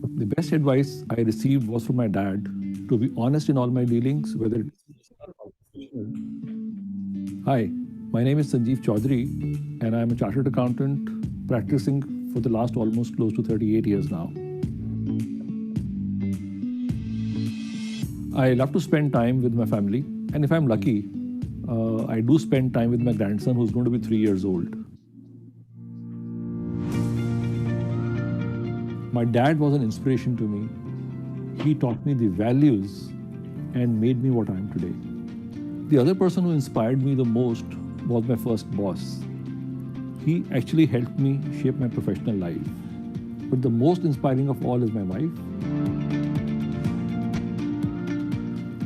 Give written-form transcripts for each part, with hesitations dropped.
The best advice I received was from my dad to be honest in all my dealings, whether it's Hi, my name is Sanjeev Chaudhary, and I'm a chartered accountant practicing for the last almost close to 38 years now. I love to spend time with my family, and if I'm lucky, I do spend time with my grandson who's going to be 3 years old. My dad was an inspiration to me. He taught me the values and made me what I am today. The other person who inspired me the most was my first boss. He actually helped me shape my professional life. But the most inspiring of all is my wife.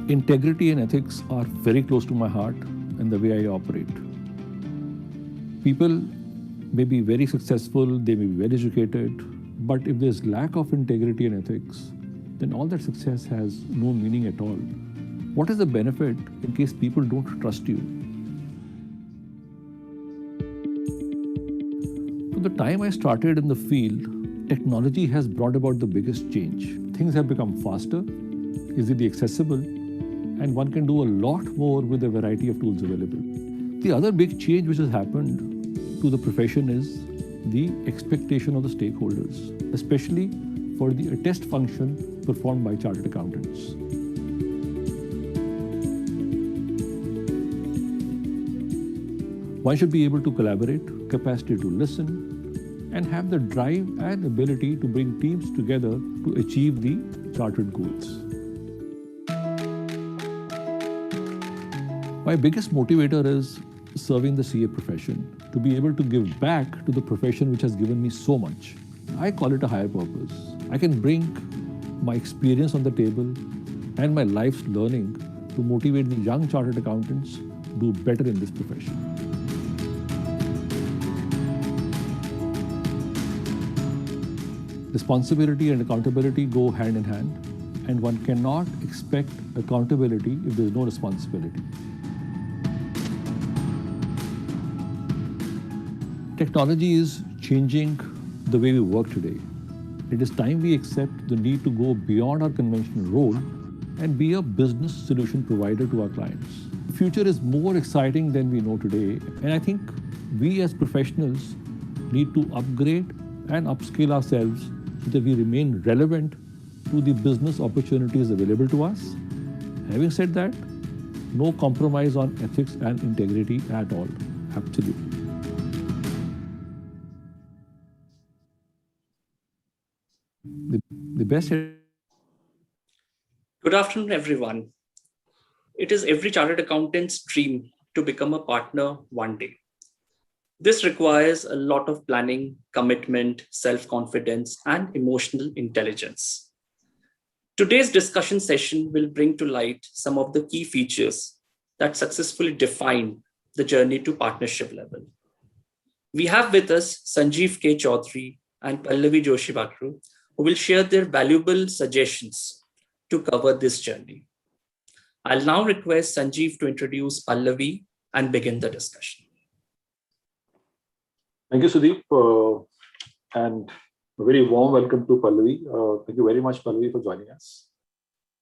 Integrity and ethics are very close to my heart and the way I operate. People may be very successful, they may be very educated, but if there's lack of integrity and ethics, then all that success has no meaning at all. What is the benefit in case people don't trust you? From the time I started in the field, technology has brought about the biggest change. Things have become faster, easily accessible, and one can do a lot more with a variety of tools available. The other big change which has happened to the profession is the expectation of the stakeholders, especially for the attest function performed by chartered accountants. One should be able to collaborate, capacity to listen, and have the drive and ability to bring teams together to achieve the chartered goals. My biggest motivator is serving the CA profession, to be able to give back to the profession which has given me so much. I call it a higher purpose. I can bring my experience on the table and my life's learning to motivate the young chartered accountants to do better in this profession. Responsibility and accountability go hand in hand, and one cannot expect accountability if there is no responsibility. Technology is changing the way we work today. It is time we accept the need to go beyond our conventional role and be a business solution provider to our clients. The future is more exciting than we know today, and I think we as professionals need to upgrade and upskill ourselves so that we remain relevant to the business opportunities available to us. Having said that, no compromise on ethics and integrity at all. Absolutely. The best. Good afternoon, everyone. It is every chartered accountant's dream to become a partner one day. This requires a lot of planning, commitment, self-confidence, and emotional intelligence. Today's discussion session will bring to light some of the key features that successfully define the journey to partnership level. We have with us Sanjeev K. Chaudhary and Pallavi Joshi Bakhru, who will share their valuable suggestions to cover this journey. I'll now request Sanjeev to introduce Pallavi and begin the discussion. Thank you, Sudeep, and a very warm welcome to Pallavi. Thank you very much, Pallavi, for joining us.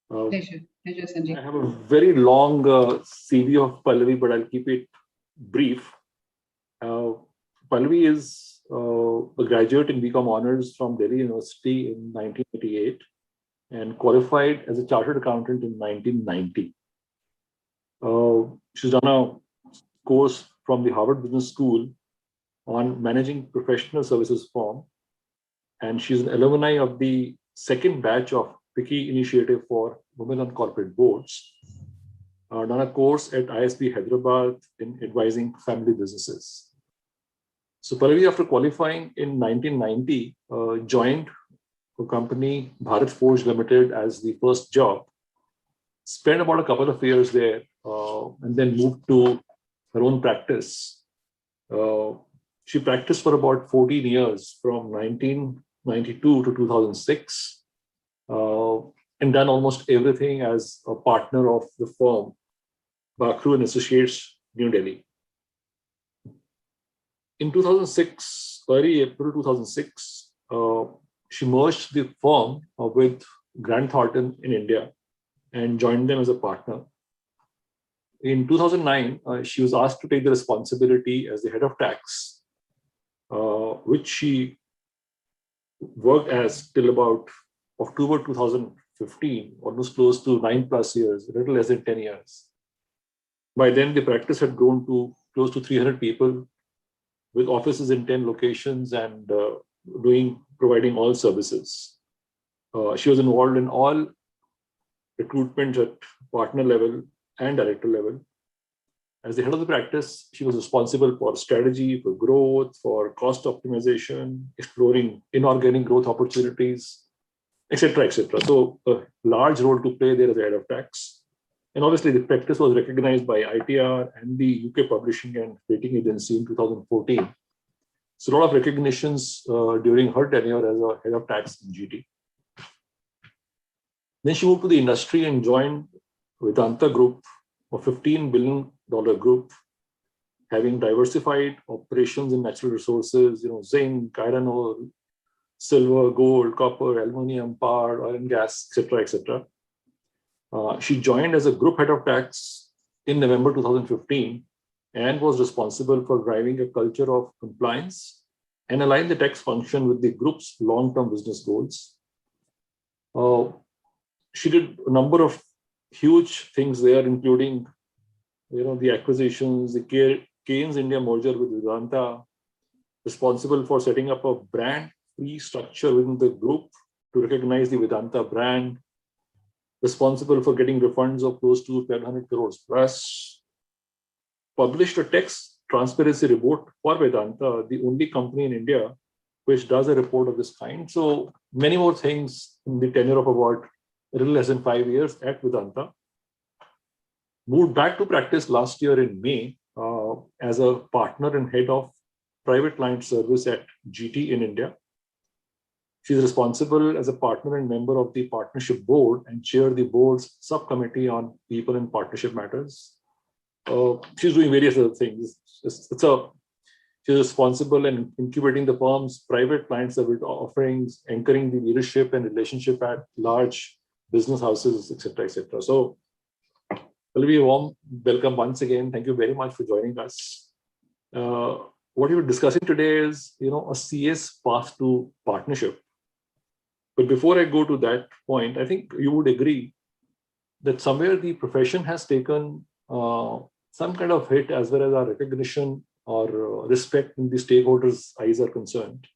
Pleasure, Sanjeev. I have a very long CV of Pallavi, but I'll keep it brief. Pallavi is a graduate in BCom Honors from Delhi University in 1988 and qualified as a chartered accountant in 1990. She's done a course from the Harvard Business School on managing professional services firm, and she's an alumni of the second batch of Wiki Initiative for Women on Corporate Boards. Done a course at ISB Hyderabad in advising family businesses. So Pallavi, after qualifying in 1990, joined a company, Bharat Forge Limited, as the first job. Spent about a couple of years there, and then moved to her own practice. She practiced for about 14 years, from 1992 to 2006, and done almost everything as a partner of the firm, Bakhru and Associates, New Delhi. In 2006, early April 2006, she merged the firm with Grant Thornton in India and joined them as a partner. In 2009, she was asked to take the responsibility as the head of tax, which she worked as till about October 2015, almost close to 9+ years, a little less than 10 years. By then, the practice had grown to close to 300 people with offices in 10 locations and providing all services. She was involved in all recruitment at partner level and director level. As the head of the practice, she was responsible for strategy, for growth, for cost optimization, exploring inorganic growth opportunities, etc., etc. So a large role to play there as the head of tax. And obviously the practice was recognized by ITR and the UK Publishing and Rating Agency in 2014. So a lot of recognitions during her tenure as a head of tax in GT. Then she moved to the industry and joined Vedanta Group, a $15 billion group, having diversified operations in natural resources, zinc, iron ore, silver, gold, copper, aluminum, power, oil and gas, etc., etc. She joined as a group head of tax in November 2015 and was responsible for driving a culture of compliance and align the tax function with the group's long-term business goals. She did a number of huge things there, including the acquisitions, the Keynes India merger with Vedanta, responsible for setting up a brand-free structure within the group to recognize the Vedanta brand, responsible for getting refunds of close to 1,200 crores plus, published a tax transparency report for Vedanta, the only company in India which does a report of this kind. So many more things in the tenure of about a little less than 5 years at Vedanta. Moved back to practice last year in May as a partner and head of private client service at GT in India. She's responsible as a partner and member of the partnership board and chair the board's subcommittee on people and partnership matters. She's doing various other things. She's responsible in incubating the firm's private client service offerings, anchoring the leadership and relationship at large business houses, etc., etc. So, Pallavi, a warm welcome once again. Thank you very much for joining us. What we're discussing today is, a CA's path to partnership. But before I go to that point, I think you would agree that somewhere the profession has taken some kind of hit as well as our recognition or respect in the stakeholders' eyes are concerned.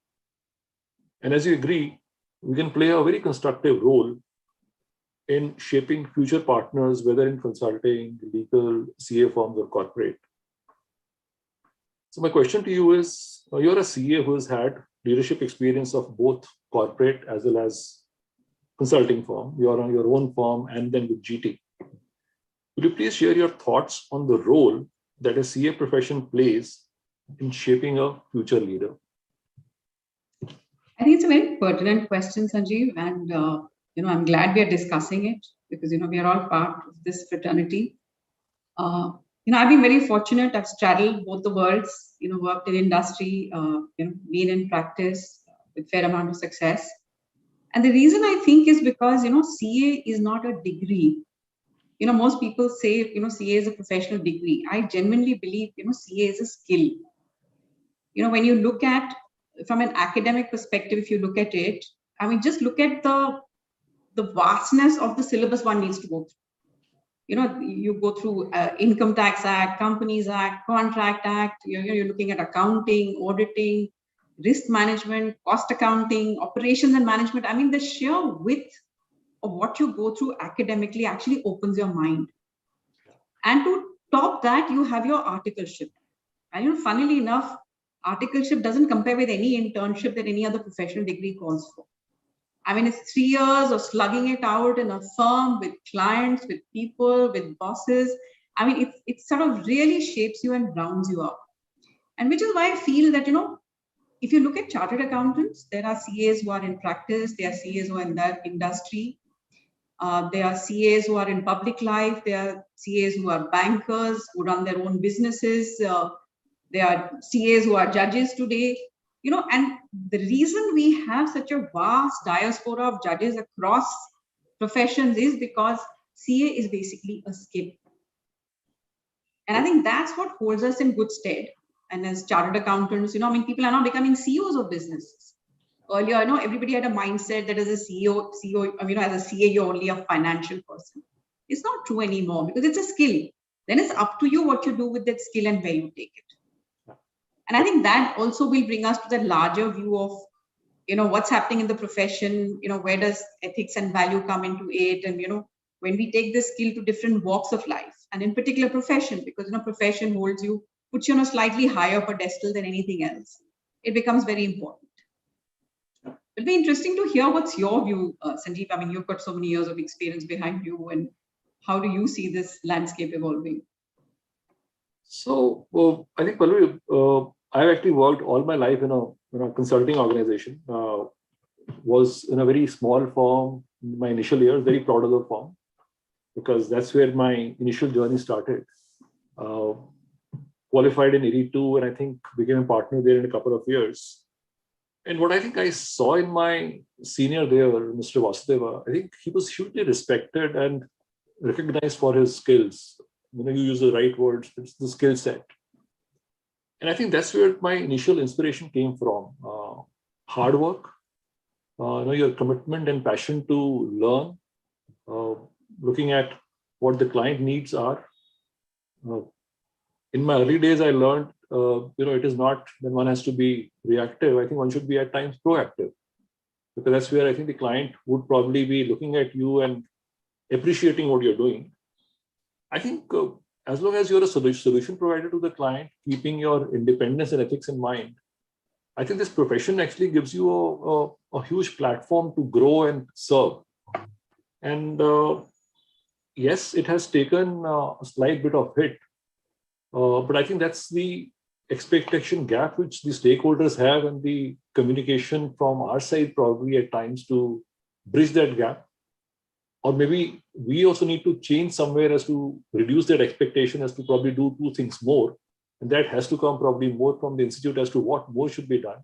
And as you agree, we can play a very constructive role in shaping future partners, whether in consulting, legal, CA firms, or corporate. So my question to you is, you're a CA who has had leadership experience of both corporate as well as consulting firm. You're on your own firm and then with GT. Would you please share your thoughts on the role that a CA profession plays in shaping a future leader? I think it's a very pertinent question, Sanjeev, and I'm glad we are discussing it because we are all part of this fraternity. I've been very fortunate. I've straddled both the worlds. Worked in industry, been in practice with fair amount of success. And the reason I think is because CA is not a degree. Most people say CA is a professional degree. I genuinely believe CA is a skill. When you look at from an academic perspective, if you look at it, just look at the vastness of the syllabus one needs to go through. You go through Income Tax Act, Companies Act, Contract Act. You're looking at accounting, auditing, risk management, cost accounting, operations and management. The sheer width of what you go through academically actually opens your mind. And to top that, you have your articleship. And funnily enough, articleship doesn't compare with any internship that any other professional degree calls for. It's 3 years of slugging it out in a firm with clients, with people, with bosses. It sort of really shapes you and rounds you up. And which is why I feel that, if you look at chartered accountants, there are CAs who are in practice, there are CAs who are in that industry. There are CAs who are in public life. There are CAs who are bankers who run their own businesses. There are CAs who are judges today. And the reason we have such a vast diaspora of judges across professions is because CA is basically a skill. And I think that's what holds us in good stead. And as chartered accountants, people are now becoming CEOs of businesses. Earlier, everybody had a mindset that as a CEO, as a CA, you're only a financial person. It's not true anymore because it's a skill. Then it's up to you what you do with that skill and where you take it. And I think that also will bring us to the larger view of, what's happening in the profession, where does ethics and value come into it? And, when we take this skill to different walks of life and in particular profession, because, profession puts you on a slightly higher pedestal than anything else. It becomes very important. It'll be interesting to hear what's your view, Sanjeev. I mean, you've got so many years of experience behind you, and how do you see this landscape evolving? So I think, Pallavi, I've actually worked all my life in a consulting organization. Was in a very small firm in my initial years. Very proud of the firm because that's where my initial journey started. Qualified in 82 and I think became a partner there in a couple of years. And what I think I saw in my senior there, Mr. Vasudeva, I think he was hugely respected and recognized for his skills. You use the right words, it's the skill set. And I think that's where my initial inspiration came from. Hard work, your commitment and passion to learn, looking at what the client needs are. In my early days, I learned, it is not that one has to be reactive. I think one should be at times proactive, because that's where I think the client would probably be looking at you and appreciating what you're doing. I think as long as you're a solution provider to the client, keeping your independence and ethics in mind, I think this profession actually gives you a huge platform to grow and serve. And yes, it has taken a slight bit of hit, but I think that's the expectation gap which the stakeholders have and the communication from our side probably at times to bridge that gap. Or maybe we also need to change somewhere as to reduce that expectation as to probably do two things more. And that has to come probably more from the institute as to what more should be done.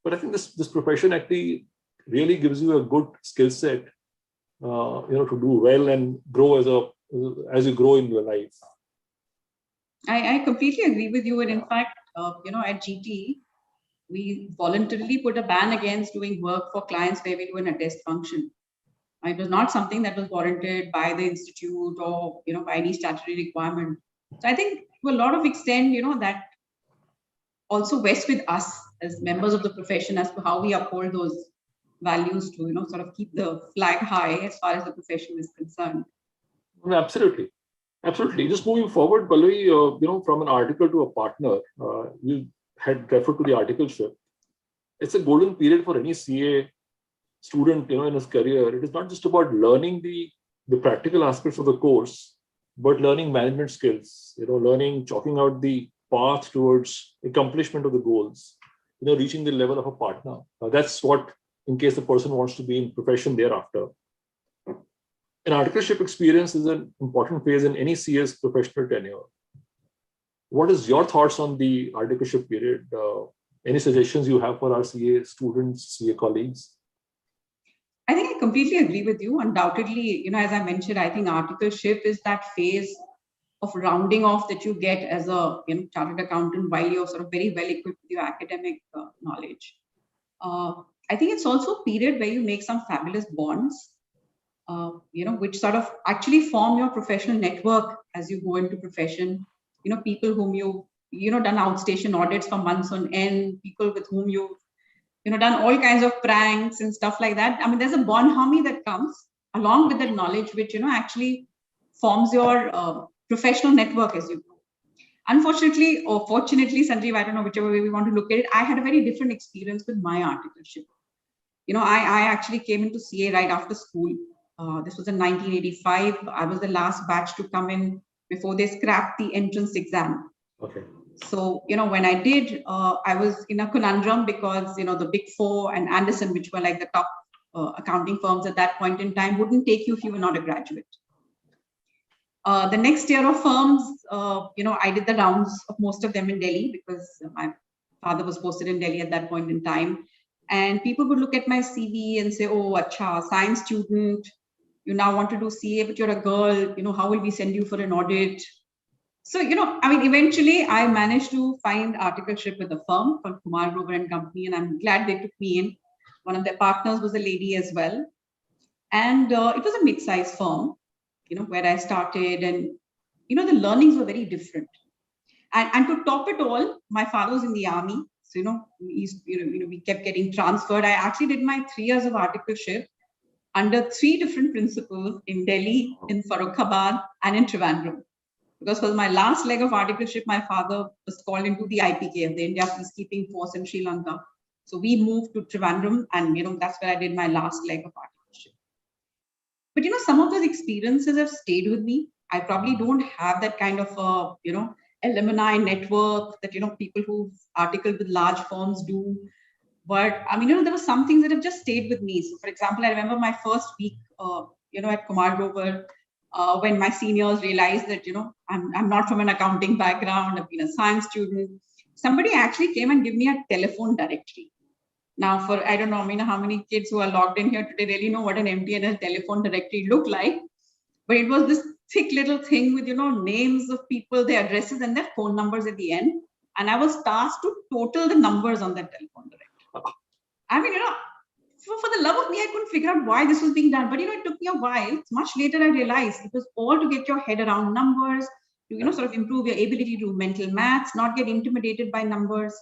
But I think this profession actually really gives you a good skill set, to do well and grow as you grow in your life. I completely agree with you. And in fact, at GT, we voluntarily put a ban against doing work for clients where we do an attest function. It was not something that was warranted by the institute or by any statutory requirement. So I think to a lot of extent, that also rests with us as members of the profession as to how we uphold those values to sort of keep the flag high as far as the profession is concerned. Absolutely. Just moving forward, Pallavi, from an article to a partner, you had referred to the articleship. It's a golden period for any CA student, in his career. It is not just about learning the practical aspects of the course, but learning management skills, learning, chalking out the path towards accomplishment of the goals, reaching the level of a partner. That's what, in case the person wants to be in profession thereafter. An articleship experience is an important phase in any CA's professional tenure. What is your thoughts on the articleship period? Any suggestions you have for our CA students, CA colleagues? I think I completely agree with you. Undoubtedly, as I mentioned, I think articleship is that phase of rounding off that you get as a chartered accountant while you're sort of very well equipped with your academic knowledge. I think it's also a period where you make some fabulous bonds, which sort of actually form your professional network as you go into profession. People whom you've done outstation audits for months on end, people with whom you've done all kinds of pranks and stuff like that. I mean, there's a bond harmony that comes along with that knowledge, which, actually forms your professional network as you go. Unfortunately, or fortunately, Sanjeev, I don't know, whichever way we want to look at it, I had a very different experience with my articleship. I actually came into CA right after school. This was in 1985. I was the last batch to come in before they scrapped the entrance exam. Okay. So, when I did, I was in a conundrum because, the Big Four and Anderson, which were like the top accounting firms at that point in time, wouldn't take you if you were not a graduate. The next tier of firms, I did the rounds of most of them in Delhi because my father was posted in Delhi at that point in time. And people would look at my CV and say, oh, acha, science student, you now want to do CA, but you're a girl, how will we send you for an audit? So, eventually I managed to find articleship with a firm called Kumar Grover and Company, and I'm glad they took me in. One of their partners was a lady as well. And it was a mid-sized firm, where I started, and, the learnings were very different. And to top it all, my father was in the army. So, we kept getting transferred. I actually did my 3 years of articleship under 3 different principals in Delhi, in Farrukhabad, and in Trivandrum. Because for my last leg of articleship, my father was called into the IPK, the India Peacekeeping Force in Sri Lanka. So we moved to Trivandrum, and that's where I did my last leg of articleship. But some of those experiences have stayed with me. I probably don't have that kind of alumni network that people who've articled with large firms do. But there were some things that have just stayed with me. So, for example, I remember my first week, at Kumar Grover, when my seniors realized that I'm not from an accounting background. I've been a science student. Somebody actually came and gave me a telephone directory. Now, for I don't know, how many kids who are logged in here today really know what an MTNL telephone directory looked like. But it was this thick little thing with names of people, their addresses, and their phone numbers at the end. And I was tasked to total the numbers on that telephone directory. For the love of me, I couldn't figure out why this was being done. But it took me a while. Much later, I realized it was all to get your head around numbers, to sort of improve your ability to do mental maths, not get intimidated by numbers.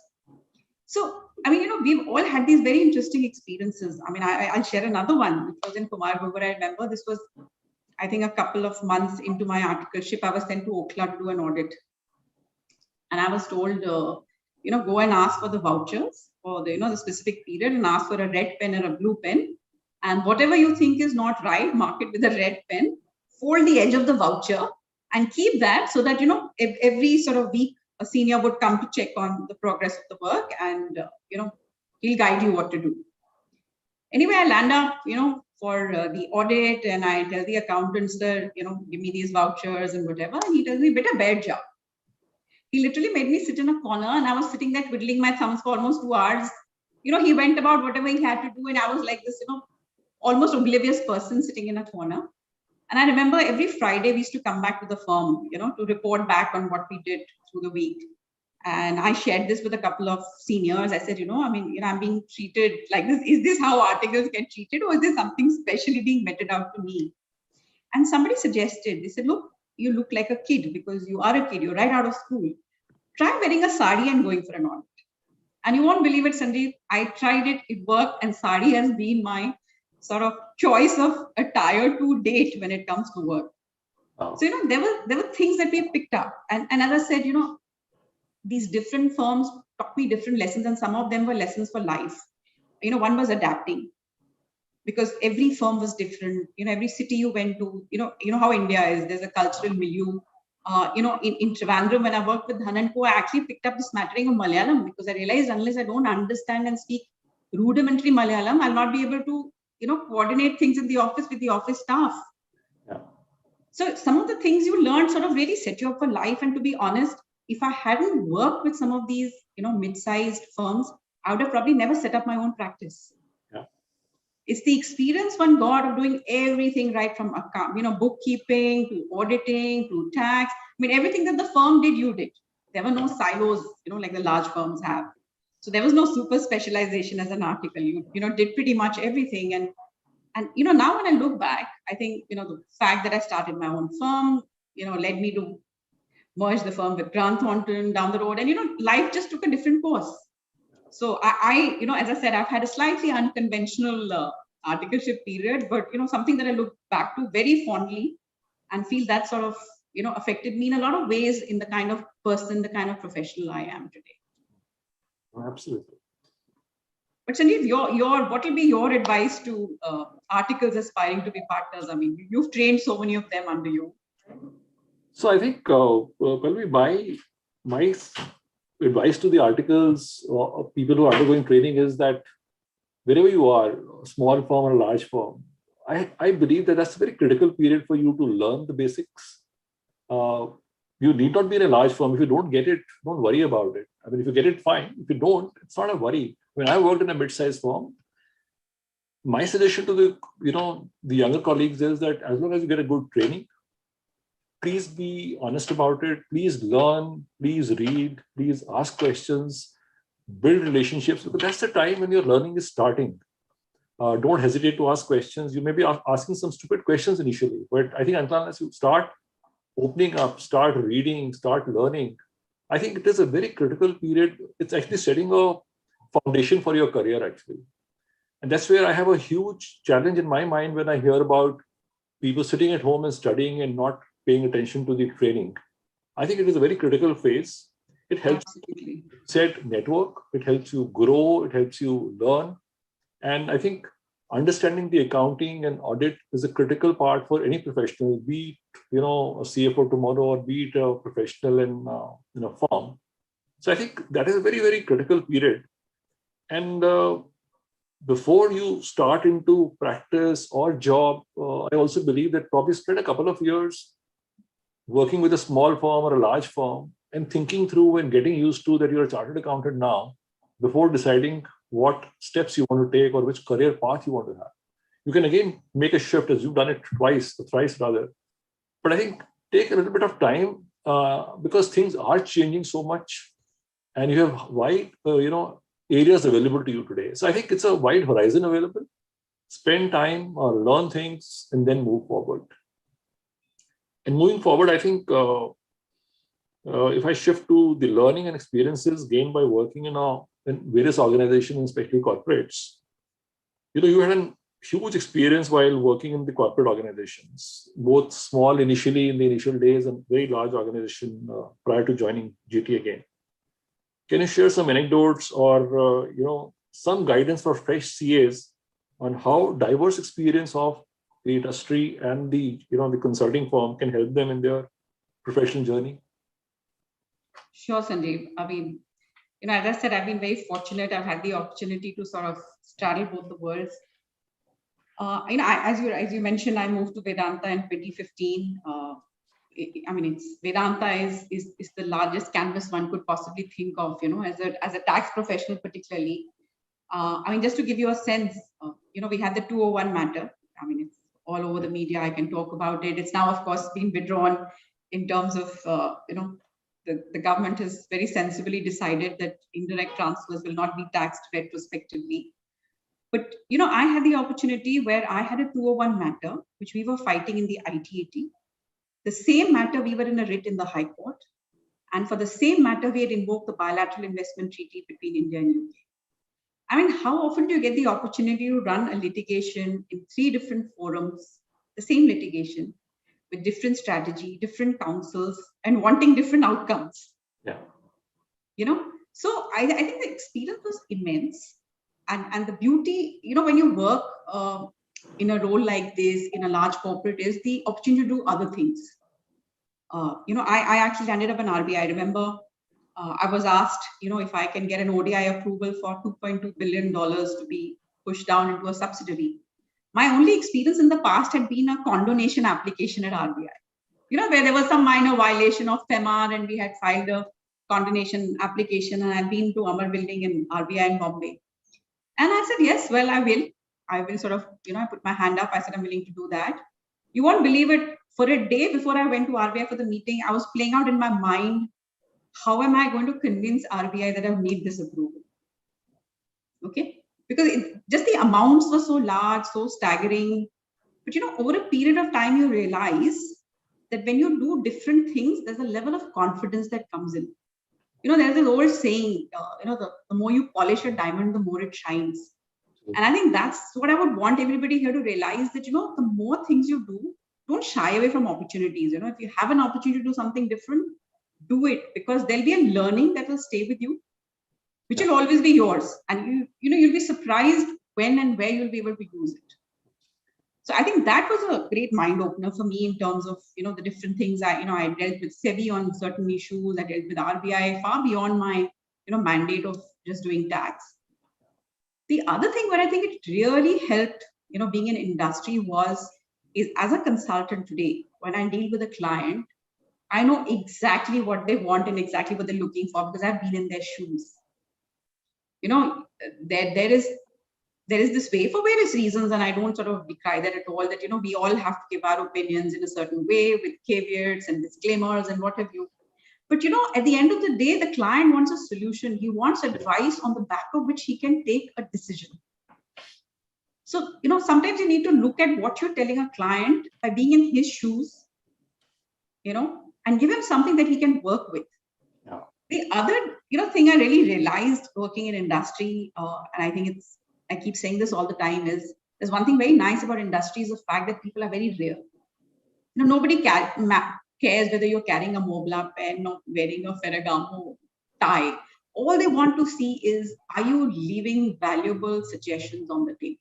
So, we've all had these very interesting experiences. I'll share another one, which was in Kumar Grover. I remember this was, I think, a couple of months into my articleship. I was sent to Okhla to do an audit. And I was told, go and ask for the vouchers for the specific period, and ask for a red pen or a blue pen. And whatever you think is not right, mark it with a red pen, fold the edge of the voucher, and keep that so that, every sort of week, a senior would come to check on the progress of the work, and, he'll guide you what to do. Anyway, I land up, for the audit, and I tell the accountant, sir, give me these vouchers and whatever. And he tells me, beta, bad job. He literally made me sit in a corner, and I was sitting there twiddling my thumbs for almost 2 hours. He went about whatever he had to do, and I was like this, almost oblivious person sitting in a corner. And I remember every Friday we used to come back to the firm, to report back on what we did through the week. And I shared this with a couple of seniors. I said, I'm being treated like this. Is this how articles get treated, or is there something specially being meted out to me? And somebody suggested, they said, look, you look like a kid because you are a kid. You're right out of school. Try wearing a sari and going for an audit. And you won't believe it, Sanjeev. I tried it. It worked. And sari has been my sort of choice of attire to date when it comes to work. Wow. So, there were things that we picked up. And as I said, these different firms taught me different lessons, and some of them were lessons for life. One was adapting, because every firm was different. Every city you went to, you know how India is. There's a cultural milieu. In Trivandrum, when I worked with Dhan & Co, I actually picked up the smattering of Malayalam, because I realized unless I don't understand and speak rudimentary Malayalam, I'll not be able to, coordinate things in the office with the office staff. Yeah. So some of the things you learned sort of really set you up for life. And to be honest, if I hadn't worked with some of these, mid-sized firms, I would have probably never set up my own practice. Yeah. It's the experience one got of doing everything right from account, bookkeeping to auditing to tax. Everything that the firm did, you did. There were no silos, like the large firms have. So there was no super specialization as an article. You did pretty much everything. And now when I look back, I think, the fact that I started my own firm, led me to merge the firm with Grant Thornton down the road. And, life just took a different course. So I as I said, I've had a slightly unconventional articleship period, but, something that I look back to very fondly and feel that sort of, affected me in a lot of ways in the kind of person, the kind of professional I am today. Absolutely. But Sanjeev, what will be your advice to articles aspiring to be partners? You've trained so many of them under you. So I think, Pallavi, my advice to the articles or people who are undergoing training is that wherever you are, a small firm or a large firm, I believe that that's a very critical period for you to learn the basics. You need not be in a large firm. If you don't get it, don't worry about it. I mean, if you get it, fine. If you don't, it's not a worry. When I worked in a mid-sized firm, my suggestion to the younger colleagues is that as long as you get a good training, please be honest about it. Please learn, please read, please ask questions, build relationships, because that's the time when your learning is starting. Don't hesitate to ask questions. You may be asking some stupid questions initially, but I think unless you start opening up, start reading, start learning, I think it is a very critical period. It's actually setting a foundation for your career, actually. And that's where I have a huge challenge in my mind when I hear about people sitting at home and studying and not paying attention to the training. I think it is a very critical phase. It helps you set network, it helps you grow, it helps you learn. And I think understanding the accounting and audit is a critical part for any professional, be it a CFO tomorrow or be it a professional in a firm. So I think that is a very, very critical period. And before you start into practice or job, I also believe that probably spend a couple of years working with a small firm or a large firm and thinking through and getting used to that you're a chartered accountant now before deciding what steps you want to take or which career path you want to have. You can again make a shift as you've done it twice or thrice rather. But I think take a little bit of time because things are changing so much and you have wide, areas available to you today. So I think it's a wide horizon available. Spend time or learn things and then move forward. And moving forward, I think if I shift to the learning and experiences gained by working in various organizations, especially corporates, you had a huge experience while working in the corporate organizations, both small initially in the initial days and very large organization prior to joining GT again. Can you share some anecdotes or some guidance for fresh CAs on how diverse experience of the industry and the consulting firm can help them in their professional journey? Sure, Sanjeev. I mean, as I said, I've been very fortunate. I've had the opportunity to sort of straddle both the worlds. As you mentioned, I moved to Vedanta in 2015. Vedanta is the largest canvas one could possibly think of, as a tax professional, particularly. Just to give you a sense, we had the 201 matter. It's all over the media. I can talk about it. It's now, of course, been withdrawn in terms of, the government has very sensibly decided that indirect transfers will not be taxed retrospectively. But, I had the opportunity where I had a 201 matter, which we were fighting in the ITAT. The same matter, we were in a writ in the High Court. And for the same matter, we had invoked the bilateral investment treaty between India and UK. How often do you get the opportunity to run a litigation in 3 different forums, the same litigation, with different strategy, different counsels, and wanting different outcomes? Yeah. So I think the experience was immense. And the beauty, when you work in a role like this, in a large corporate, is the opportunity to do other things. I actually landed up an RBI. I remember I was asked, if I can get an ODI approval for $2.2 billion to be pushed down into a subsidiary. My only experience in the past had been a condonation application at RBI, where there was some minor violation of FEMAR and we had filed a condonation application, and I've been to Amar Building in RBI in Bombay. And I said, yes, well, I will sort of, I put my hand up. I said, I'm willing to do that. You won't believe it. For a day before I went to RBI for the meeting, I was playing out in my mind, how am I going to convince RBI that I need this approval? Okay. Because just the amounts were so large, so staggering. But, over a period of time, you realize that when you do different things, there's a level of confidence that comes in. There's this old saying, the more you polish a diamond, the more it shines. And I think that's what I would want everybody here to realize, that, the more things you do, don't shy away from opportunities. If you have an opportunity to do something different, do it, because there'll be a learning that will stay with you, which will always be yours. And you'll be surprised when and where you'll be able to use it. So I think that was a great mind opener for me in terms of, the different things I dealt with SEBI on certain issues. I dealt with RBI far beyond my, mandate of just doing tax. The other thing where I think it really helped, being in industry is as a consultant today, when I deal with a client, I know exactly what they want and exactly what they're looking for because I've been in their shoes. There is this way for various reasons, and I don't sort of decry that at all, that we all have to give our opinions in a certain way with caveats and disclaimers and what have you. But at the end of the day, the client wants a solution. He wants advice on the back of which he can take a decision. So sometimes you need to look at what you're telling a client by being in his shoes, and give him something that he can work with. Yeah. The other thing I really realized working in industry, and I think I keep saying this all the time, is there's one thing very nice about industry is the fact that people are very real. Nobody cares whether you're carrying a Mobla pen or wearing a Ferragamo tie. All they want to see is, are you leaving valuable suggestions on the table?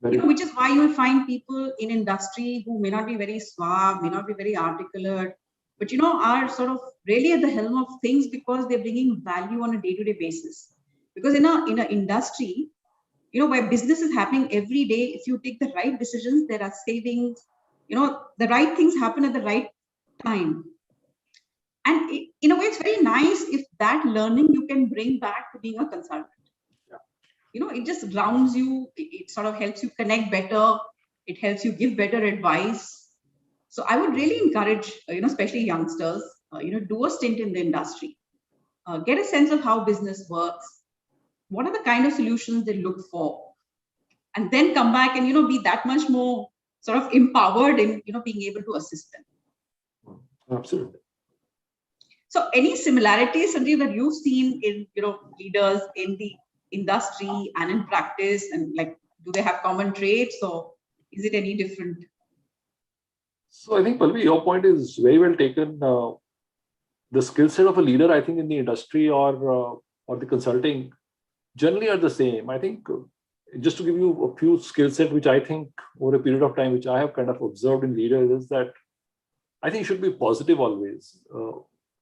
Which is why you'll find people in industry who may not be very suave, may not be very articulate, but are sort of really at the helm of things because they're bringing value on a day-to-day basis. Because in a industry, where business is happening every day, if you take the right decisions, there are savings. The right things happen at the right time. And in a way, it's very nice if that learning you can bring back to being a consultant. It just grounds you. It sort of helps you connect better. It helps you give better advice. So I would really encourage, especially youngsters, do a stint in the industry, get a sense of how business works. What are the kind of solutions they look for? And then come back and, be that much more sort of empowered in, being able to assist them. Absolutely. So any similarities, Sanjeev, that you've seen in, leaders in the industry and in practice, and like, do they have common traits or is it any different? So I think, Pallavi, your point is very well taken. The skill set of a leader, I think, in the industry or the consulting generally are the same. I think just to give you a few skill set, which I think over a period of time, which I have kind of observed in leaders, is that I think you should be positive always.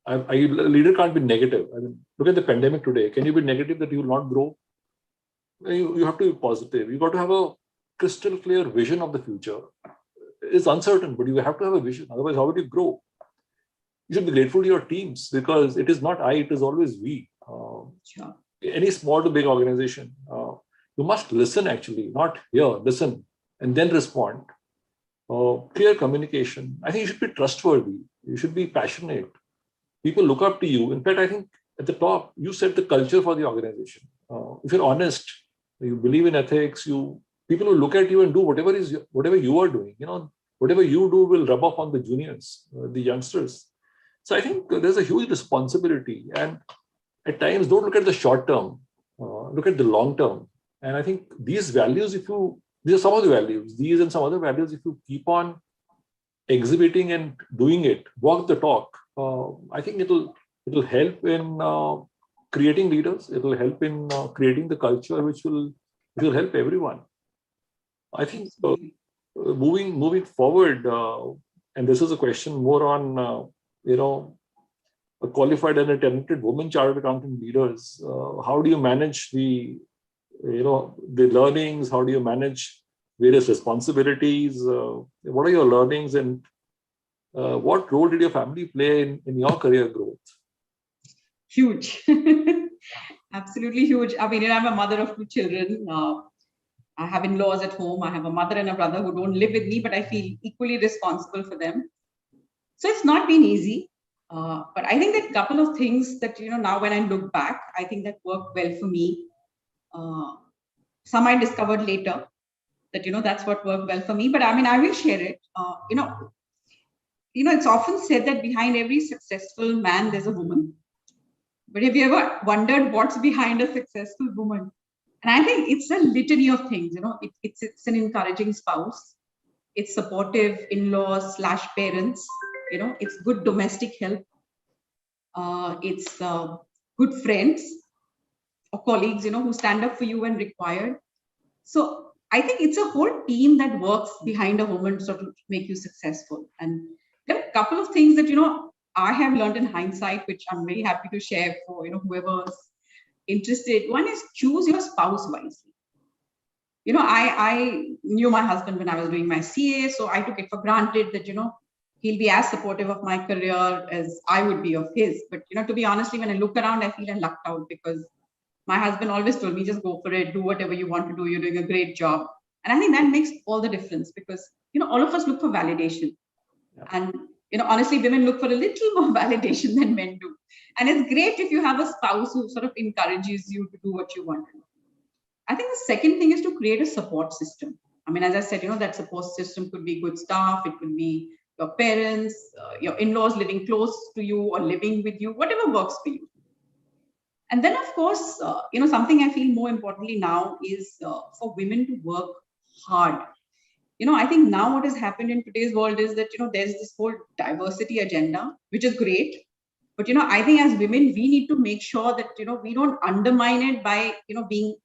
A leader can't be negative. I mean, look at the pandemic today. Can you be negative that you will not grow? You have to be positive. You got to have a crystal clear vision of the future. It's uncertain, but you have to have a vision. Otherwise, how would you grow? You should be grateful to your teams because it is not I, it is always we. Sure. Any small to big organization, you must listen actually, not hear, listen, and then respond. Clear communication. I think you should be trustworthy. You should be passionate. People look up to you. In fact, I think at the top, you set the culture for the organization. If you're honest, you believe in ethics, people will look at you and do whatever you are doing. Whatever you do will rub off on the juniors, the youngsters. So I think there's a huge responsibility. And at times, don't look at the short term, look at the long term. And I think these values, these are some of the values, these and some other values, if you keep on exhibiting and doing it, walk the talk, I think it'll help in creating leaders. It'll help in creating the culture which will help everyone. I think moving forward, and this is a question more on a qualified and a talented woman chartered accountant leaders. How do you manage the learnings? How do you manage various responsibilities? What are your learnings, and what role did your family play in your career growth? Huge. Absolutely huge. I mean, I'm a mother of 2 children. I have in-laws at home. I have a mother and a brother who don't live with me, but I feel equally responsible for them. So it's not been easy. But I think that a couple of things that, now when I look back, I think that worked well for me. Some I discovered later that, that's what worked well for me. But I mean, I will share it. It's often said that behind every successful man, there's a woman. But have you ever wondered what's behind a successful woman? And I think it's a litany of things. It's an encouraging spouse. It's supportive in-laws / parents. It's good domestic help. It's good friends or colleagues, who stand up for you when required. So I think it's a whole team that works behind a woman to make you successful. And there are a couple of things that, I have learned in hindsight, which I'm very happy to share for, whoever's interested. One is choose your spouse wisely. I knew my husband when I was doing my CA, so I took it for granted that, he'll be as supportive of my career as I would be of his. But to be honestly, when I look around, I feel I lucked out because my husband always told me, just go for it, do whatever you want to do. You're doing a great job. And I think that makes all the difference because, all of us look for validation. And, honestly, women look for a little more validation than men do. And it's great if you have a spouse who sort of encourages you to do what you want to do. I think the second thing is to create a support system. I mean, as I said, that support system could be good staff, it could be your parents, your in-laws living close to you or living with you, whatever works for you. And then, of course, something I feel more importantly now is for women to work hard. I think now what has happened in today's world is that, there's this whole diversity agenda, which is great. But, I think as women, we need to make sure that, we don't undermine it by, being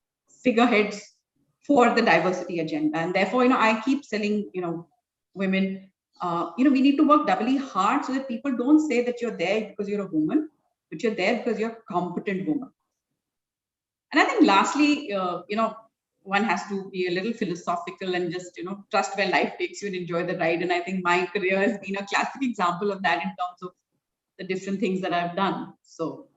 figureheads for the diversity agenda. And therefore, I keep telling, women, we need to work doubly hard so that people don't say that you're there because you're a woman, but you're there because you're a competent woman. And I think lastly, one has to be a little philosophical and just, trust where life takes you and enjoy the ride. And I think my career has been a classic example of that in terms of the different things that I've done. So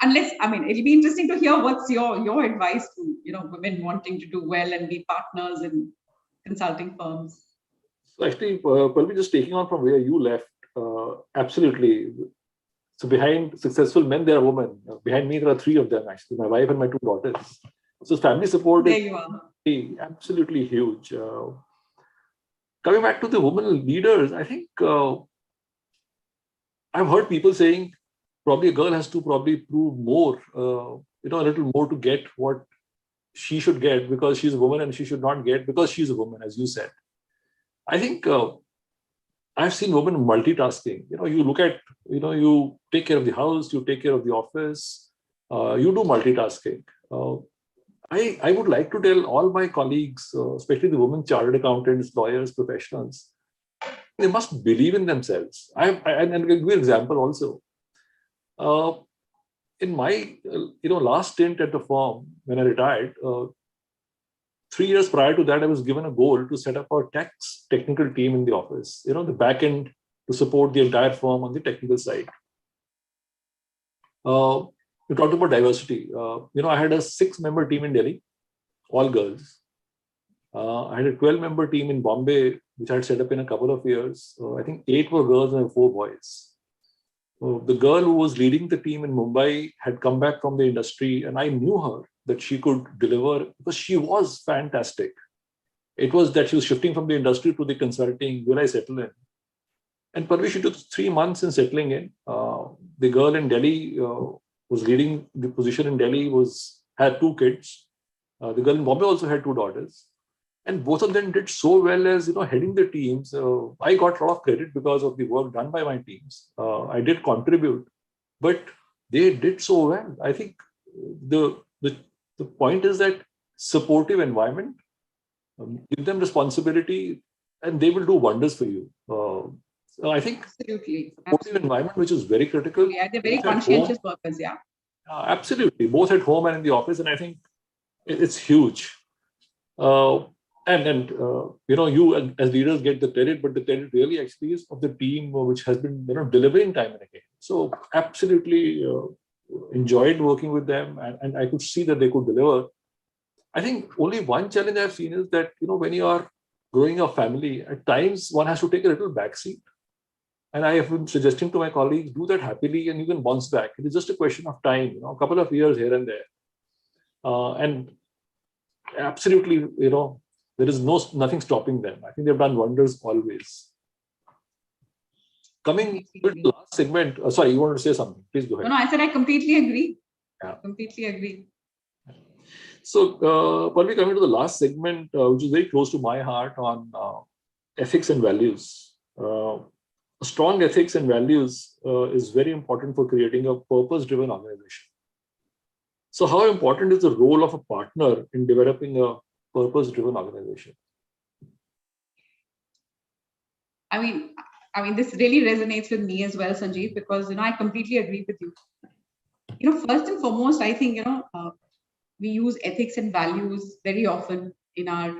it'll be interesting to hear what's your advice to, women wanting to do well and be partners in consulting firms. So actually, Pallavi, just taking on from where you left, absolutely. So behind successful men, there are women. Behind me, there are 3 of them, actually, my wife and my 2 daughters. So family support there you are. is absolutely huge. Coming back to the women leaders, I think I've heard people saying probably a girl has to probably prove more, a little more to get what she should get because she's a woman, and she should not get because she's a woman, as you said. I think I've seen women multitasking. You look at, you take care of the house, you take care of the office, you do multitasking. I would like to tell all my colleagues, especially the women chartered accountants, lawyers, professionals, they must believe in themselves. And I'll give you an example also. In my last stint at the firm, when I retired, 3 years prior to that, I was given a goal to set up a technical team in the office, the back end to support the entire firm on the technical side. You talked about diversity. I had a 6-member team in Delhi, all girls. I had a 12-member team in Bombay, which I had set up in a couple of years. I think 8 were girls and 4 boys. The girl who was leading the team in Mumbai had come back from the industry, and I knew her that she could deliver because she was fantastic. It was that she was shifting from the industry to the consulting. Will I settle in? And Pallavi, she took 3 months in settling in. The girl in Delhi was leading the position in Delhi, had 2 kids. The girl in Bombay also had 2 daughters. And both of them did so well as, heading the teams. I got a lot of credit because of the work done by my teams. I did contribute, but they did so well. I think the point is that supportive environment, give them responsibility, and they will do wonders for you. So I think supportive environment, which is very critical. Yeah, they're very conscientious workers, yeah. Absolutely, both at home and in the office, and I think it's huge. And you as leaders get the credit, but the credit really actually is of the team which has been delivering time and again. So absolutely enjoyed working with them, and I could see that they could deliver. I think only one challenge I've seen is that when you are growing a family, at times one has to take a little backseat. And I have been suggesting to my colleagues, do that happily and you can bounce back. It is just a question of time, a couple of years here and there. And absolutely, there is nothing stopping them. I think they've done wonders always. Coming to the last segment, sorry, you wanted to say something? Please go ahead. No, I said I completely agree. Yeah. Completely agree. So, Pallavi, coming to the last segment, which is very close to my heart on ethics and values. Strong ethics and values is very important for creating a purpose-driven organization. So how important is the role of a partner in developing a purpose-driven organization? I mean, this really resonates with me as well, Sanjeev, because, I completely agree with you. First and foremost, I think, we use ethics and values very often in our,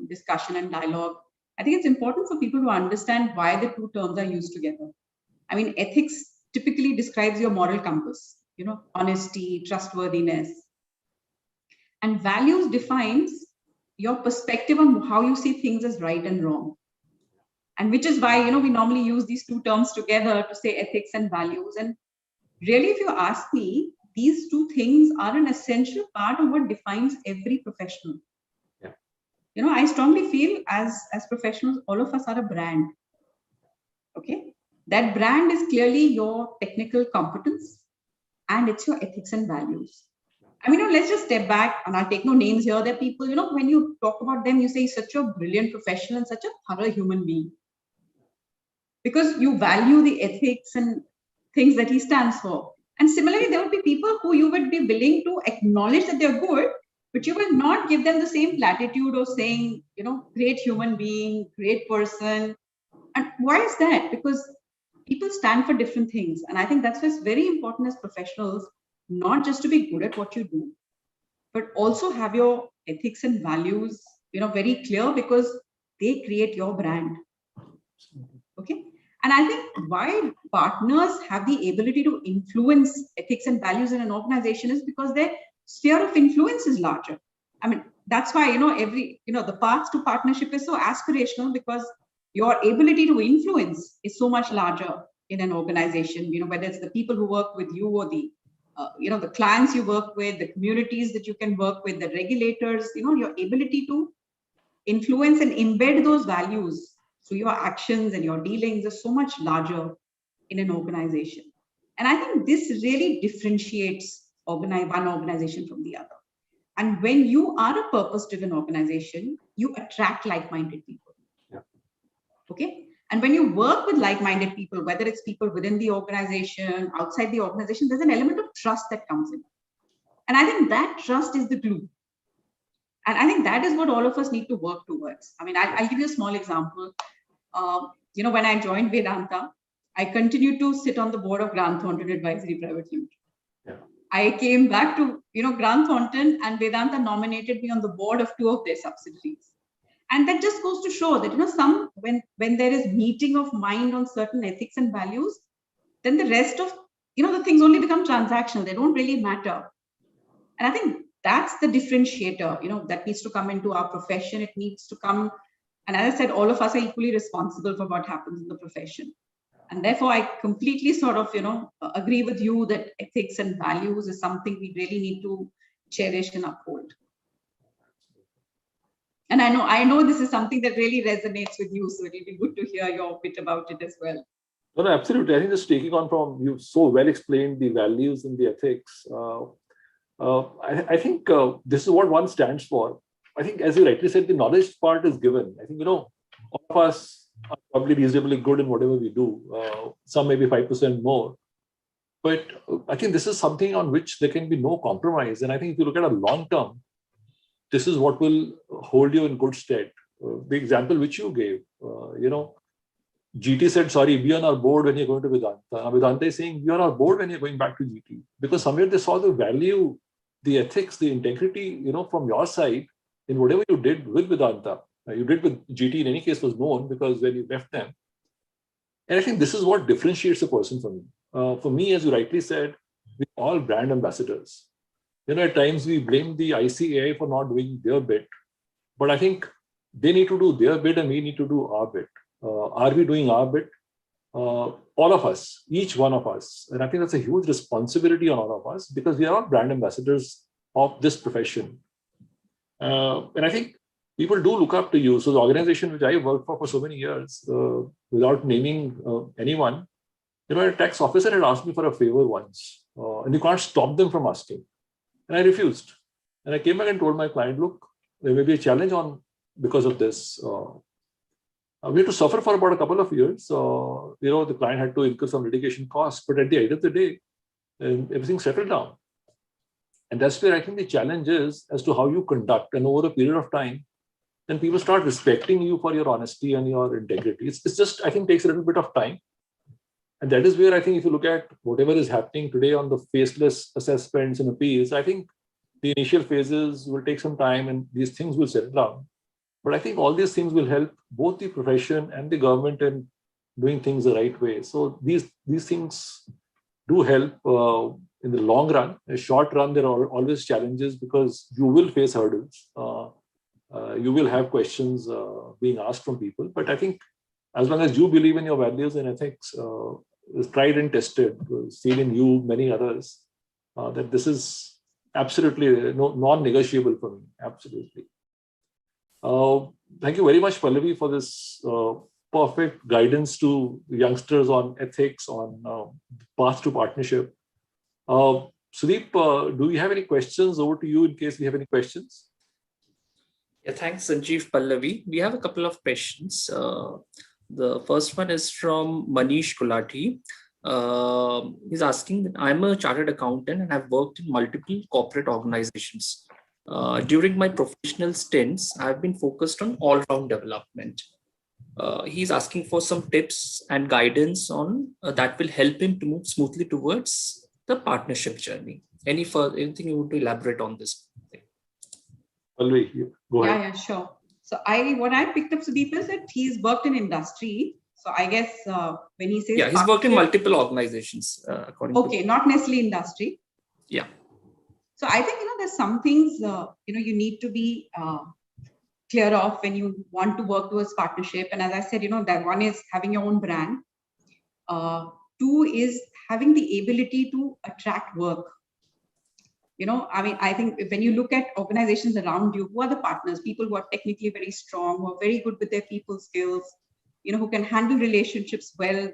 discussion and dialogue. I think it's important for people to understand why the two terms are used together. I mean, ethics typically describes your moral compass, honesty, trustworthiness. And values defines your perspective on how you see things as right and wrong. And which is why, we normally use these two terms together to say ethics and values. And really, if you ask me, these two things are an essential part of what defines every professional. Yeah. I strongly feel as professionals, all of us are a brand. Okay. That brand is clearly your technical competence and it's your ethics and values. I mean, let's just step back, and I'll take no names here. There are people, when you talk about them, you say he's such a brilliant professional and such a thorough human being. Because you value the ethics and things that he stands for. And similarly, there would be people who you would be willing to acknowledge that they're good, but you will not give them the same platitude of saying, great human being, great person. And why is that? Because people stand for different things. And I think that's why it's very important as professionals, not just to be good at what you do, but also have your ethics and values, very clear, because they create your brand. Okay. And I think why partners have the ability to influence ethics and values in an organization is because their sphere of influence is larger. I mean, that's why, the path to partnership is so aspirational, because your ability to influence is so much larger in an organization, whether it's the people who work with you or the, the clients you work with, the communities that you can work with, the regulators, your ability to influence and embed those values through your actions and your dealings is so much larger in an organization. And I think this really differentiates one organization from the other. And when you are a purpose-driven organization, you attract like-minded people. Yeah. Okay. And when you work with like-minded people, whether it's people within the organization, outside the organization, there's an element of trust that comes in. And I think that trust is the glue. And I think that is what all of us need to work towards. I mean, I'll give you a small example. When I joined Vedanta, I continued to sit on the board of Grant Thornton Advisory Private Limited. Yeah. I came back to, Grant Thornton, and Vedanta nominated me on the board of 2 of their subsidiaries. And that just goes to show that, when there is meeting of mind on certain ethics and values, then the rest of, the things only become transactional. They don't really matter. And I think that's the differentiator, that needs to come into our profession. It needs to come. And as I said, all of us are equally responsible for what happens in the profession. And therefore, I completely sort of, agree with you that ethics and values is something we really need to cherish and uphold. And I know this is something that really resonates with you. So it'll be good to hear your bit about it as well. No, absolutely. I think just taking on from, you so well explained the values and the ethics. I think this is what one stands for. I think, as you rightly said, the knowledge part is given. I think, all of us are probably reasonably good in whatever we do. Some maybe 5% more. But I think this is something on which there can be no compromise. And I think if you look at a long term, this is what will hold you in good stead. The example which you gave, GT said, sorry, be on our board when you're going to Vedanta. Now, Vedanta is saying, be on our board when you're going back to GT. Because somewhere they saw the value, the ethics, the integrity, from your side in whatever you did with Vedanta. You did with GT in any case was known because when you left them. And I think this is what differentiates a person from me. For me, as you rightly said, we're all brand ambassadors. At times we blame the ICAI for not doing their bit. But I think they need to do their bit and we need to do our bit. Are we doing our bit? All of us, each one of us. And I think that's a huge responsibility on all of us because we are all brand ambassadors of this profession. And I think people do look up to you. So the organization which I worked for so many years, without naming anyone, a tax officer had asked me for a favor once, and you can't stop them from asking. And I refused. And I came back and told my client, look, there may be a challenge because of this. We had to suffer for about a couple of years. The client had to incur some litigation costs, but at the end of the day, everything settled down. And that's where I think the challenge is as to how you conduct. And over a period of time, then people start respecting you for your honesty and your integrity. It's just, I think, takes a little bit of time. And that is where I think if you look at whatever is happening today on the faceless assessments and appeals, I think the initial phases will take some time and these things will settle down. But I think all these things will help both the profession and the government in doing things the right way. So these things do help in the long run. In the short run, there are always challenges because you will face hurdles. You will have questions being asked from people. But I think as long as you believe in your values and ethics, is tried and tested, seen in you, many others, that this is absolutely non-negotiable for me. Absolutely. Thank you very much, Pallavi, for this perfect guidance to youngsters on ethics, on path to partnership. Sudeep, do we have any questions? Over to you in case we have any questions. Yeah, thanks, Sanjeev. Pallavi. We have a couple of questions. The first one is from Manish Gulati. He's asking that I'm a chartered accountant and I've worked in multiple corporate organizations. During my professional stints, I've been focused on all-round development. He's asking for some tips and guidance on that will help him to move smoothly towards the partnership journey. Anything you want to elaborate on this? Pallavi, go ahead. Yeah, sure. So what I picked up, Sudeep, is that he's worked in industry. So I guess when he says he's worked in multiple organizations. Okay, not necessarily industry. Yeah. So I think there's some things you need to be clear of when you want to work towards partnership. And as I said, that one is having your own brand. Two is having the ability to attract work. I think when you look at organizations around you, who are the partners? People who are technically very strong, who are very good with their people skills, who can handle relationships well,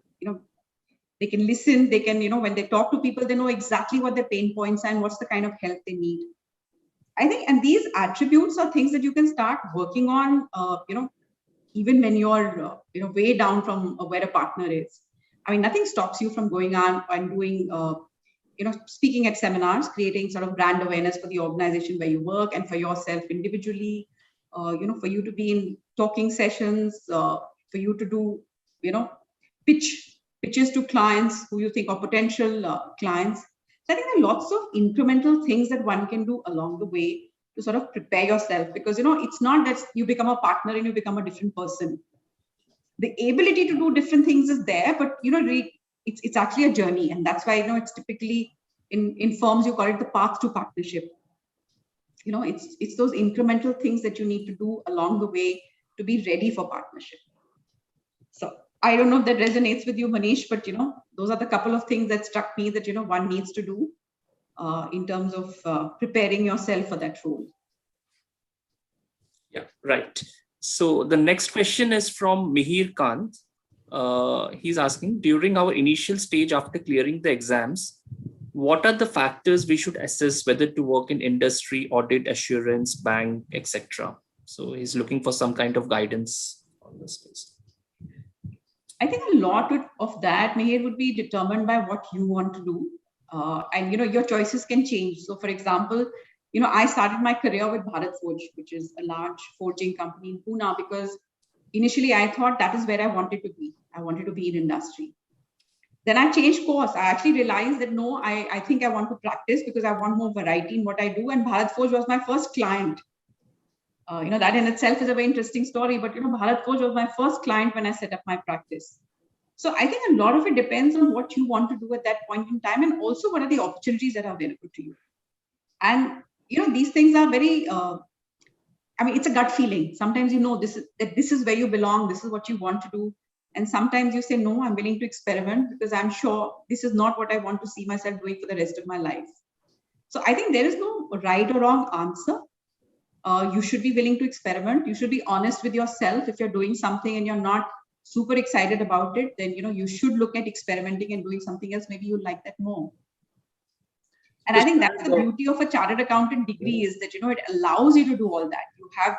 they can listen, they can, when they talk to people, they know exactly what their pain points are and what's the kind of help they need. I think, and these attributes are things that you can start working on, even when you're, way down from where a partner is. Nothing stops you from going on and doing, speaking at seminars, creating sort of brand awareness for the organization where you work and for yourself individually, for you to be in talking sessions, for you to do, pitches to clients who you think are potential clients. So I think there are lots of incremental things that one can do along the way to sort of prepare yourself, because, it's not that you become a partner and you become a different person. The ability to do different things is there, but, it's actually a journey. And that's why, it's typically in firms, you call it the path to partnership. It's those incremental things that you need to do along the way to be ready for partnership. So I don't know if that resonates with you, Manish, but, those are the couple of things that struck me that, one needs to do in terms of preparing yourself for that role. Yeah, right. So the next question is from Mihir Kant. He's asking, during our initial stage after clearing the exams, what are the factors we should assess whether to work in industry, audit, assurance, bank, etc.? So he's looking for some kind of guidance on this space. I think a lot of that, Mihir, would be determined by what you want to do. And, your choices can change. So, for example, I started my career with Bharat Forge, which is a large forging company in Pune, because initially I thought that is where I wanted to be. I wanted to be in industry. Then I changed course. I actually realized that no, I think I want to practice because I want more variety in what I do. And Bharat Forge was my first client. That in itself is a very interesting story. But, Bharat Forge was my first client when I set up my practice. So I think a lot of it depends on what you want to do at that point in time, and also what are the opportunities that are available to you. And, these things are very, it's a gut feeling. Sometimes this is where you belong, this is what you want to do. And sometimes you say, no, I'm willing to experiment because I'm sure this is not what I want to see myself doing for the rest of my life. So I think there is no right or wrong answer. You should be willing to experiment. You should be honest with yourself. If you're doing something and you're not super excited about it, then, you should look at experimenting and doing something else. Maybe you like that more. And I think that's the beauty of a chartered accountant degree, is that, it allows you to do all that. You have,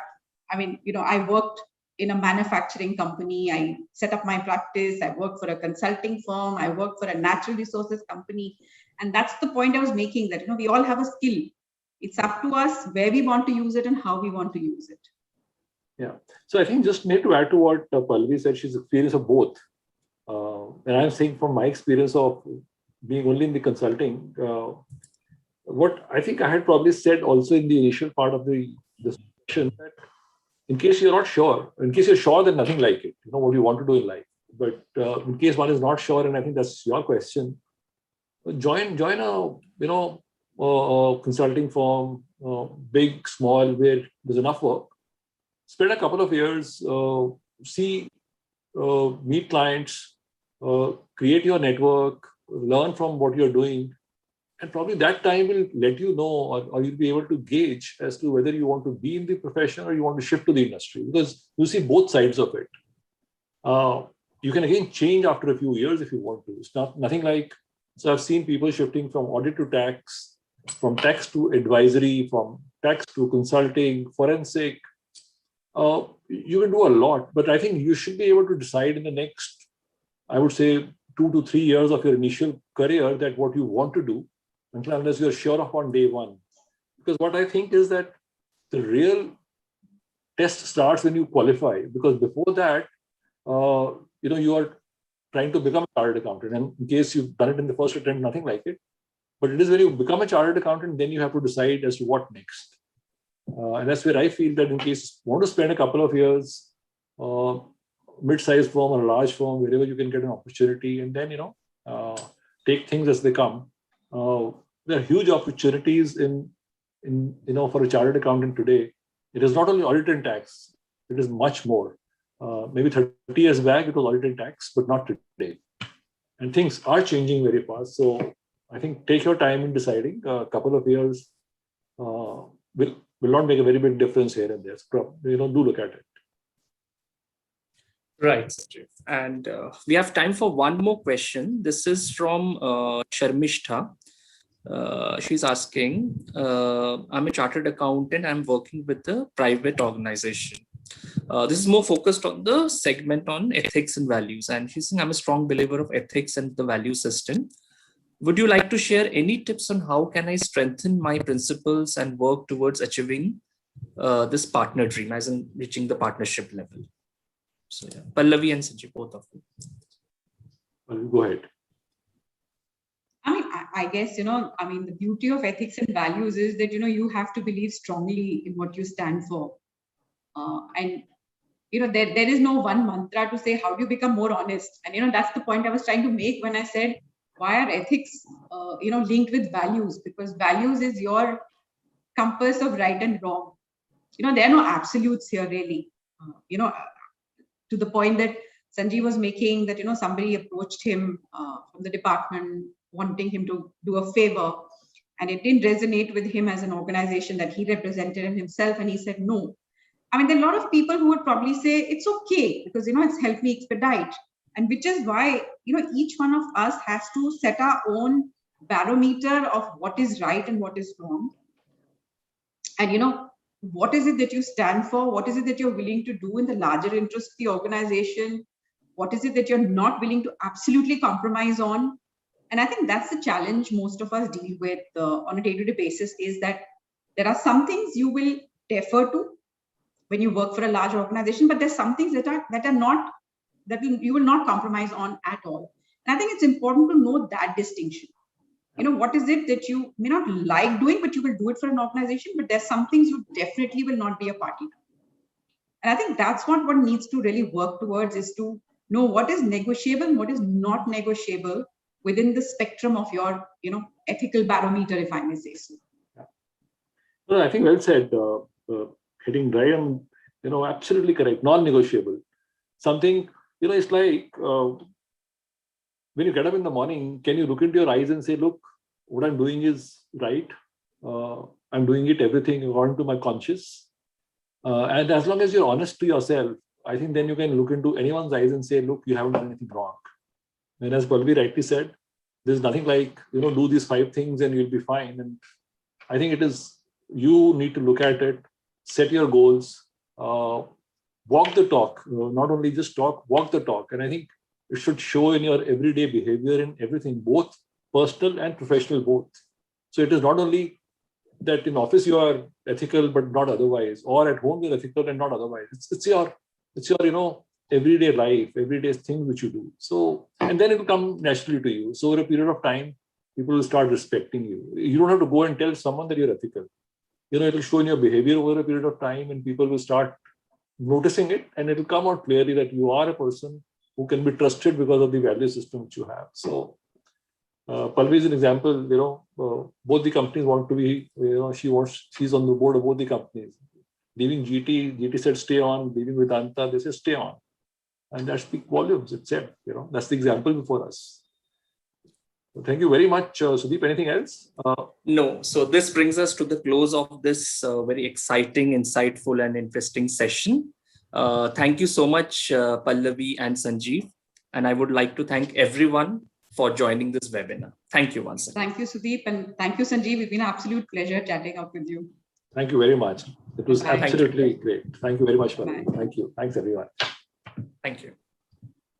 I worked in a manufacturing company. I set up my practice. I worked for a consulting firm. I worked for a natural resources company. And that's the point I was making, that, we all have a skill. It's up to us where we want to use it and how we want to use it. Yeah. So I think just need to add to what Pallavi said, she's experienced of both. And I'm saying from my experience of being only in the consulting, what I think I had probably said also in the initial part of the discussion, that in case you're not sure, in case you're sure that nothing like it, what you want to do in life. But in case one is not sure, and I think that's your question, join a a consulting firm, big, small, where there's enough work. Spend a couple of years, meet clients, create your network, learn from what you're doing, and probably that time will let you know, or you'll be able to gauge as to whether you want to be in the profession or you want to shift to the industry, because you see both sides of it. You can again change after a few years if you want to. It's nothing like, so I've seen people shifting from audit to tax, from tax to advisory, from tax to consulting, forensic. You can do a lot, but I think you should be able to decide in the next, I would say, 2 to 3 years of your initial career that what you want to do, unless you're sure of on day one. Because what I think is that the real test starts when you qualify, because before that, you are trying to become a chartered accountant. And in case you've done it in the first attempt, nothing like it. But it is when you become a chartered accountant, then you have to decide as to what next. And that's where I feel that in case you want to spend a couple of years, mid-sized firm or a large firm, wherever you can get an opportunity, and then, take things as they come. There are huge opportunities in for a chartered accountant today. It is not only audit and tax, it is much more. Maybe 30 years back, it was audit and tax, but not today. And things are changing very fast. So I think take your time in deciding. A couple of years will not make a very big difference here and there. So, do look at it. Right, Sanjeev. And we have time for one more question. This is from Sharmishtha. She's asking, I'm a chartered accountant. I'm working with a private organization. This is more focused on the segment on ethics and values. And she's saying, I'm a strong believer of ethics and the value system. Would you like to share any tips on how can I strengthen my principles and work towards achieving this partner dream, as in reaching the partnership level? So yeah, Pallavi and Sanjeev, both of you. Well, go ahead. I guess, the beauty of ethics and values is that, you have to believe strongly in what you stand for. And there is no one mantra to say how do you become more honest. And that's the point I was trying to make when I said, why are ethics linked with values? Because values is your compass of right and wrong. There are no absolutes here really. To the point that Sanjeev was making, that somebody approached him from the department wanting him to do a favor, and it didn't resonate with him as an organization that he represented in himself, and he said no. I mean, there are a lot of people who would probably say it's okay because it's helped me expedite, and which is why each one of us has to set our own barometer of what is right and what is wrong, and what is it that you stand for, what is it that you're willing to do in the larger interest of the organization, what is it that you're not willing to absolutely compromise on. And I think that's the challenge most of us deal with on a day-to-day basis, is that there are some things you will defer to when you work for a large organization, but there's some things you will not compromise on at all. And I think it's important to know that distinction. What is it that you may not like doing, but you will do it for an organization, but there's some things you definitely will not be a party to. And I think that's what one needs to really work towards, is to know what is negotiable and what is not negotiable within the spectrum of your, ethical barometer, if I may say so. Yeah. Well, I think well said. Hitting right on, absolutely correct. Non-negotiable. Something, it's like when you get up in the morning, can you look into your eyes and say, look, what I'm doing is right. I'm doing everything according to my conscience. And as long as you're honest to yourself, I think then you can look into anyone's eyes and say, look, you haven't done anything wrong. And as Pallavi rightly said, there's nothing like, do these 5 things and you'll be fine. And I think you need to look at it, set your goals, walk the talk, not only just talk, walk the talk. And I think it should show in your everyday behavior and everything, both personal and professional, both. So it is not only that in office you are ethical, but not otherwise, or at home you're ethical and not otherwise. It's your everyday life, everyday things which you do. So, and then it will come naturally to you. So over a period of time, people will start respecting you. You don't have to go and tell someone that you're ethical. It will show in your behavior over a period of time, and people will start noticing it, and it will come out clearly that you are a person who can be trusted because of the value system which you have. So Pallavi is an example. Both the companies want to be. She's on the board of both the companies. Leaving GT said stay on. Leaving Vedanta, they said stay on, and that speaks volumes itself. That's the example before us. So thank you very much, Sudeep. Anything else? No. So this brings us to the close of this very exciting, insightful, and interesting session. Thank you so much, Pallavi and Sanjeev. And I would like to thank everyone for joining this webinar. Thank you once again. Thank you, Sudeep, and thank you, Sanjeev. It's been an absolute pleasure chatting up with you. Thank you very much. It was Bye. absolutely great. Thank you very much, Pallavi. Bye. Thank you. Thanks, everyone. Thank you.